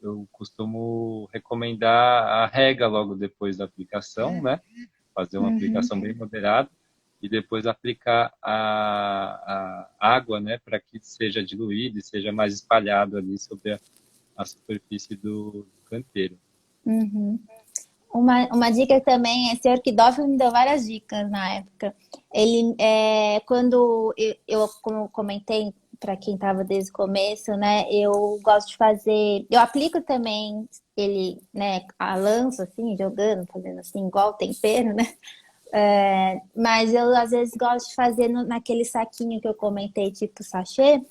eu costumo recomendar a rega logo depois da aplicação, né? Fazer uma uhum. aplicação bem moderada e depois aplicar a água, né, para que seja diluído e seja mais espalhado ali sobre a superfície do canteiro. Uhum. Uma dica também, esse Orquidófilo me deu várias dicas na época. Ele, quando como eu comentei para quem estava desde o começo, né, eu gosto de fazer, eu aplico também ele, né, a lanço, assim, jogando, fazendo assim, igual tempero, né, mas eu às vezes gosto de fazer naquele saquinho que eu comentei, tipo sachê,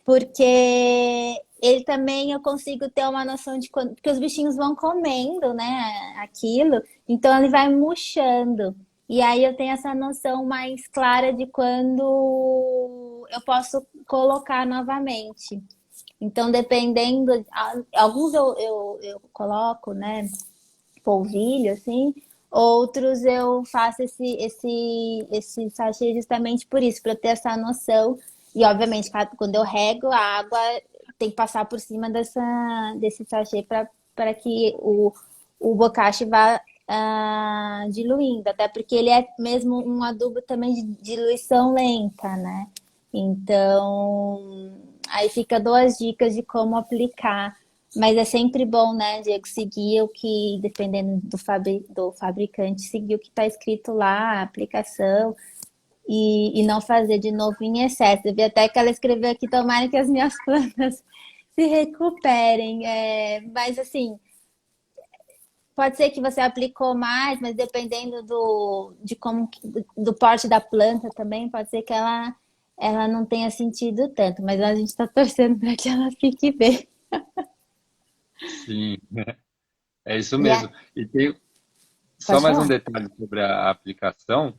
porque ele também eu consigo ter uma noção de quando, porque os bichinhos vão comendo, né, aquilo, então ele vai murchando. E aí eu tenho essa noção mais clara de quando eu posso colocar novamente. Então, dependendo, alguns eu coloco, né, polvilho, assim, outros eu faço esse sachê justamente por isso, para eu ter essa noção. E, obviamente, quando eu rego, a água tem que passar por cima desse sachê para que o bocashi vá diluindo, até porque ele é mesmo um adubo também de diluição lenta, né? Então, aí fica duas dicas de como aplicar, mas é sempre bom, né, Diego, seguir o que, dependendo do fabricante, seguir o que está escrito lá, a aplicação, e não fazer de novo em excesso. Eu vi até que ela escreveu aqui, tomara que as minhas plantas se recuperem. Mas assim, pode ser que você aplicou mais, mas dependendo de como, do porte da planta também, pode ser que ela não tenha sentido tanto, mas a gente está torcendo para que ela fique bem. Sim, é isso E é, mesmo. E tem só pode mais um falar. detalhe sobre a aplicação.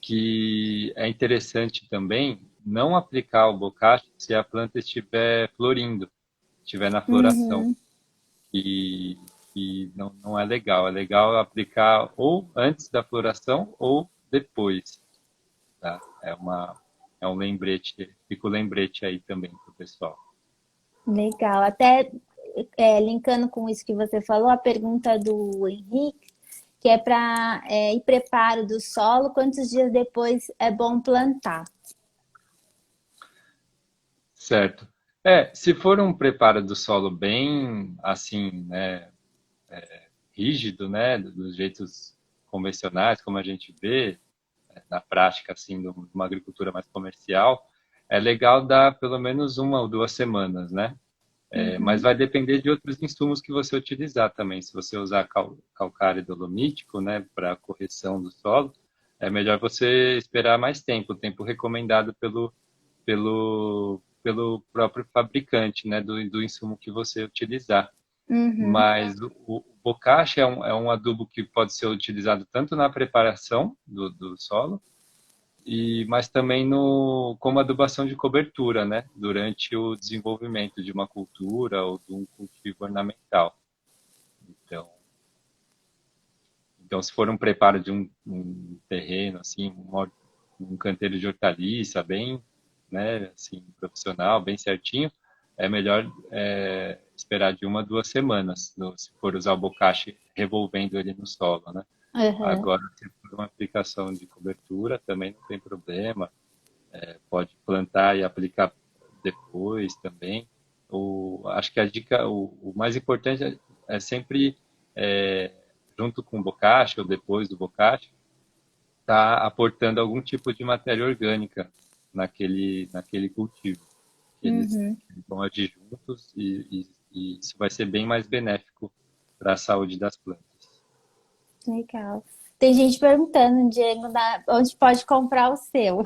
que é interessante também não aplicar o bocashi se a planta estiver florindo, estiver na floração, Uhum. e, e não é legal. É legal aplicar ou antes da floração ou depois, tá? É um lembrete, fica o lembrete aí também para o pessoal. Legal. Até linkando com isso que você falou, a pergunta do Henrique, que é para e preparo do solo, quantos dias depois é bom plantar? Certo. Se for um preparo do solo bem assim, né, rígido, né, dos jeitos convencionais, como a gente vê na prática, assim, de uma agricultura mais comercial, é legal dar pelo menos 1 ou 2 semanas, né? Mas Uhum, vai depender de outros insumos que você utilizar também. Se você usar calcário dolomítico, né, para correção do solo, é melhor você esperar mais tempo, o tempo recomendado pelo próprio fabricante, né, do insumo que você utilizar. uhum, Mas o bocashi é um adubo que pode ser utilizado tanto na preparação do solo, mas também como adubação de cobertura, né? Durante o desenvolvimento de uma cultura ou de um cultivo ornamental. Então, então se for um preparo de um terreno, assim, um canteiro de hortaliça bem, né, assim, profissional, bem certinho, é melhor esperar de 1 a 2 semanas, se for usar o bocashi revolvendo ele no solo, né? uhum. Agora, se for uma aplicação de cobertura, também não tem problema. Pode plantar e aplicar depois também. Acho que a dica, o mais importante é sempre, é, junto com o bocashi ou depois do bocashi, estar aportando algum tipo de matéria orgânica naquele cultivo. Uhum. Eles vão agir juntos e isso vai ser bem mais benéfico para a saúde das plantas. Legal. Tem gente perguntando, Diego, onde pode comprar o seu?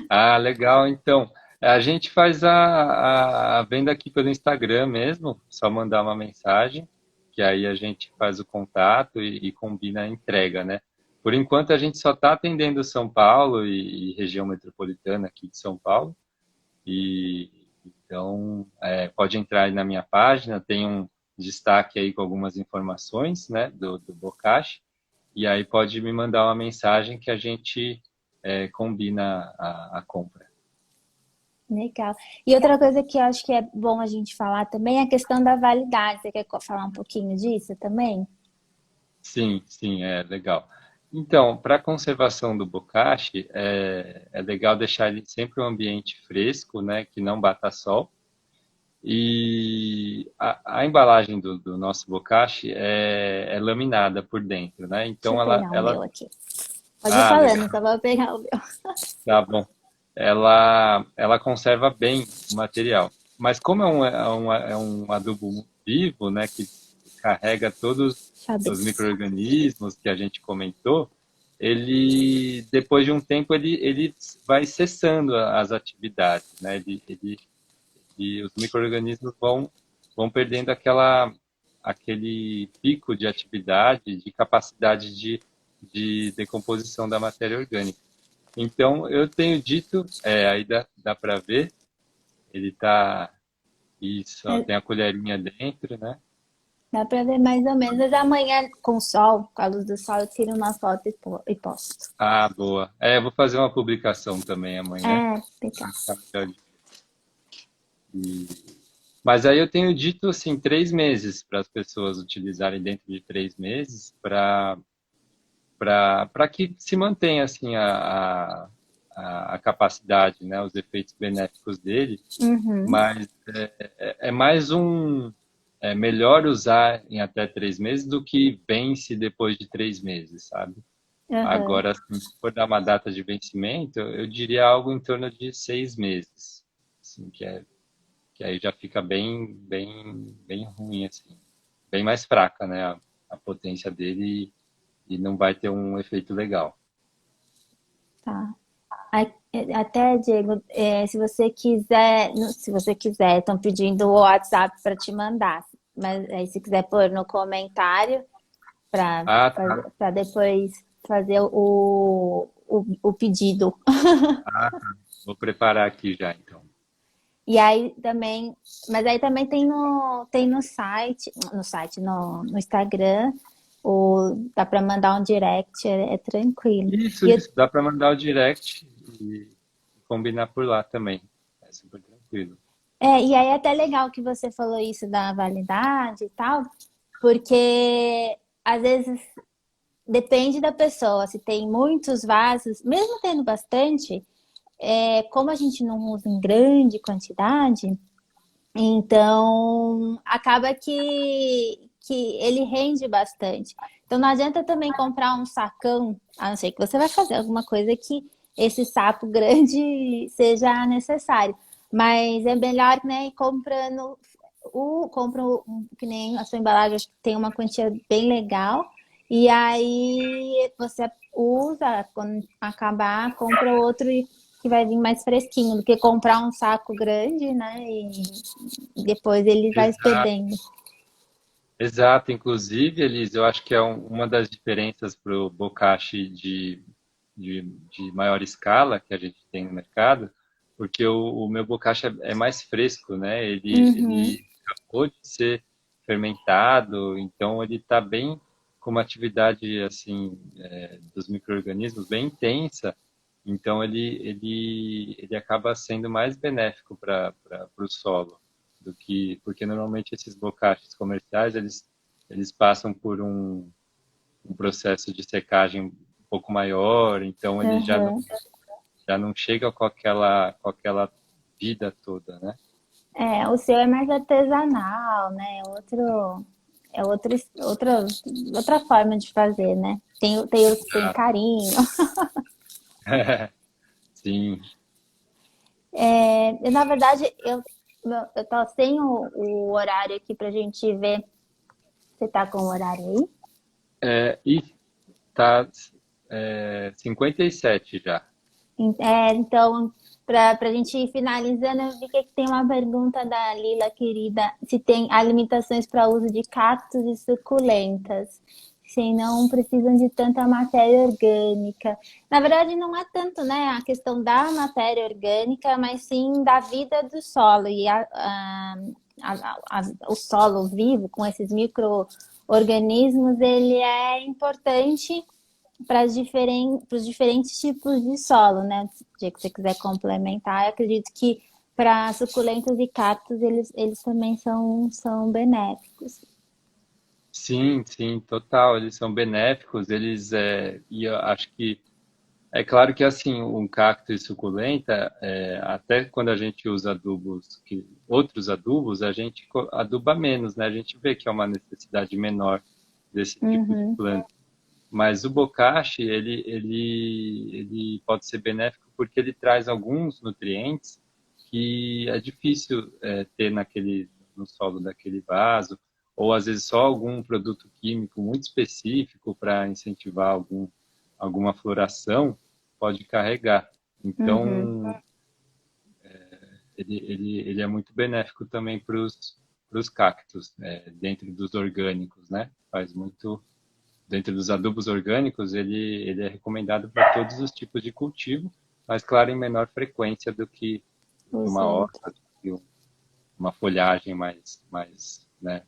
Ah, legal. Então, a gente faz a venda aqui pelo Instagram mesmo, só mandar uma mensagem, que aí a gente faz o contato e combina a entrega, né? Por enquanto, a gente só está atendendo São Paulo e região metropolitana aqui de São Paulo. E então, pode entrar aí na minha página, tem um destaque aí com algumas informações, né, do Bocashi, e aí pode me mandar uma mensagem que a gente combina a compra. Legal. E outra coisa que eu acho que é bom a gente falar também é a questão da validade. Você quer falar um pouquinho disso também? Sim, sim, é legal. Então, para a conservação do bocashi, é legal deixar ele sempre um ambiente fresco, né, que não bata sol. E a embalagem do nosso bocashi é laminada por dentro, né? Deixa eu Então pegar o ela, meu aqui. Pode ir falando, legal, só vou pegar o meu. tá bom. Ela conserva bem o material. Mas como é um adubo vivo, né, que carrega todos os Xadrez. micro-organismos que a gente comentou, depois de um tempo, ele vai cessando as atividades, né? E os micro-organismos vão perdendo aquele pico de atividade, de capacidade de decomposição da matéria orgânica. Então, eu tenho dito, aí dá para ver, ele tá, isso, ó, É, tem a colherinha dentro, né? dá pra ver mais ou menos. Mas amanhã, com o sol, com a luz do sol, eu tiro uma foto e posto. Ah, boa. Eu vou fazer uma publicação também amanhã. É, legal. Tá melhor de- Mas aí eu tenho dito, assim, 3 meses para as pessoas utilizarem dentro de 3 meses para que se mantenha, assim, a capacidade, né, os efeitos benéficos dele, Uhum, mas é mais é melhor usar em até 3 meses do que vence depois de 3 meses, sabe? uhum. Agora, assim, se for dar uma data de vencimento, eu diria algo em torno de 6 meses, assim, que aí já fica bem ruim, assim, bem mais fraca, né, a potência dele e não vai ter um efeito legal. Tá. Até, Diego, se você quiser, estão pedindo o WhatsApp para te mandar. Mas aí, se quiser pôr no comentário Ah, tá. para depois fazer o pedido. Ah, vou preparar aqui já, então. E aí também, mas aí também tem no Instagram, dá para mandar um direct, é tranquilo. Isso, E eu isso. Dá para mandar o direct e combinar por lá também. É super tranquilo. E aí é até legal que você falou isso da validade e tal, porque às vezes depende da pessoa. Se tem muitos vasos, mesmo tendo bastante, como a gente não usa em grande quantidade, então acaba que ele rende bastante. Então não adianta também comprar um sacão, a não ser que você vai fazer alguma coisa que esse saco grande seja necessário. Mas é melhor, né, ir comprando que nem a sua embalagem, acho que tem uma quantia bem legal. E aí você usa, quando acabar, compra outro que vai vir mais fresquinho do que comprar um saco grande, né? E depois ele vai se Exato, perdendo. exato. Inclusive, Elise, eu acho que é uma das diferenças para o bokashi de maior escala que a gente tem no mercado, porque o meu bokashi é mais fresco, né? Uhum, Ele acabou de ser fermentado, então ele está bem com uma atividade assim dos micro-organismos bem intensa, então ele acaba sendo mais benéfico para o solo do que porque normalmente esses bocachis comerciais eles passam por um processo de secagem um pouco maior, então ele uhum. já não chega com aquela vida toda, né? O seu é mais artesanal, né? É outra forma de fazer, né? Tem os que tem carinho. Sim. Na verdade, eu tô sem o horário aqui pra gente ver. Você tá com o horário aí? E tá 57 já. Então, para a gente ir finalizando, eu vi que aqui tem uma pergunta da Lila, querida, se tem há limitações para uso de cactos e suculentas, se não precisam de tanta matéria orgânica. Na verdade, não é tanto, né, a questão da matéria orgânica, mas sim da vida do solo. E o solo vivo, com esses micro-organismos, ele é importante para os diferentes tipos de solo, né? Se dia que você quiser complementar, eu acredito que para suculentas e cactos eles também são benéficos. Sim, sim, total. Eles são benéficos, e eu acho que é claro que assim, um cacto e suculenta, até quando a gente usa outros adubos, a gente aduba menos, né? A gente vê que é uma necessidade menor desse tipo de Uhum, planta. Mas o bokashi, ele pode ser benéfico porque ele traz alguns nutrientes que é difícil ter no solo daquele vaso, ou às vezes só algum produto químico muito específico para incentivar alguma floração pode carregar. uhum. Então, ele é muito benéfico também para os cactos, dentro dos orgânicos, né? Faz muito dentro dos adubos orgânicos, ele é recomendado para todos os tipos de cultivo, mas, claro, em menor frequência do que Os uma outros. horta, do que uma folhagem né,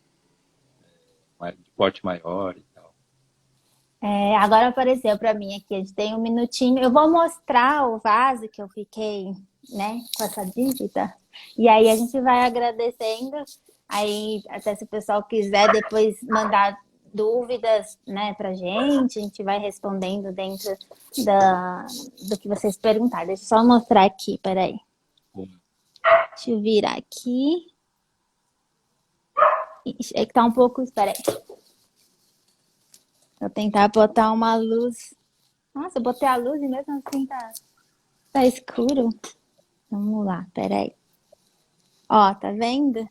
de porte maior e tal. Agora apareceu para mim aqui, a gente tem um minutinho. Eu vou mostrar o vaso que eu fiquei, né, com essa dívida. E aí a gente vai agradecendo. Aí, até se o pessoal quiser depois mandar dúvidas, né, pra gente, a gente vai respondendo dentro do que vocês perguntarem. Deixa eu só mostrar aqui, peraí. Deixa eu virar aqui. Ixi, é que tá um pouco. Espera aí. Vou tentar botar uma luz. Nossa, eu botei a luz e mesmo assim tá escuro. Vamos lá, peraí. Ó, tá vendo?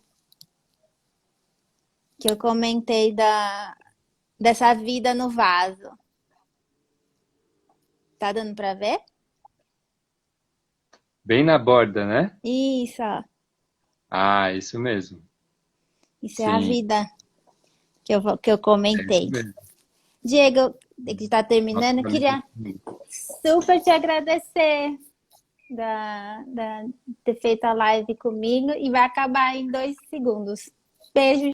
Que eu comentei dessa vida no vaso. Tá dando pra ver? Bem na borda, né? Isso, ó. Ah, isso mesmo. Isso é a Sim, vida que eu é isso comentei. mesmo. Diego, que está Nossa, terminando, eu pra mim queria super te agradecer ter feito a live comigo e vai acabar em 2 segundos. Beijo.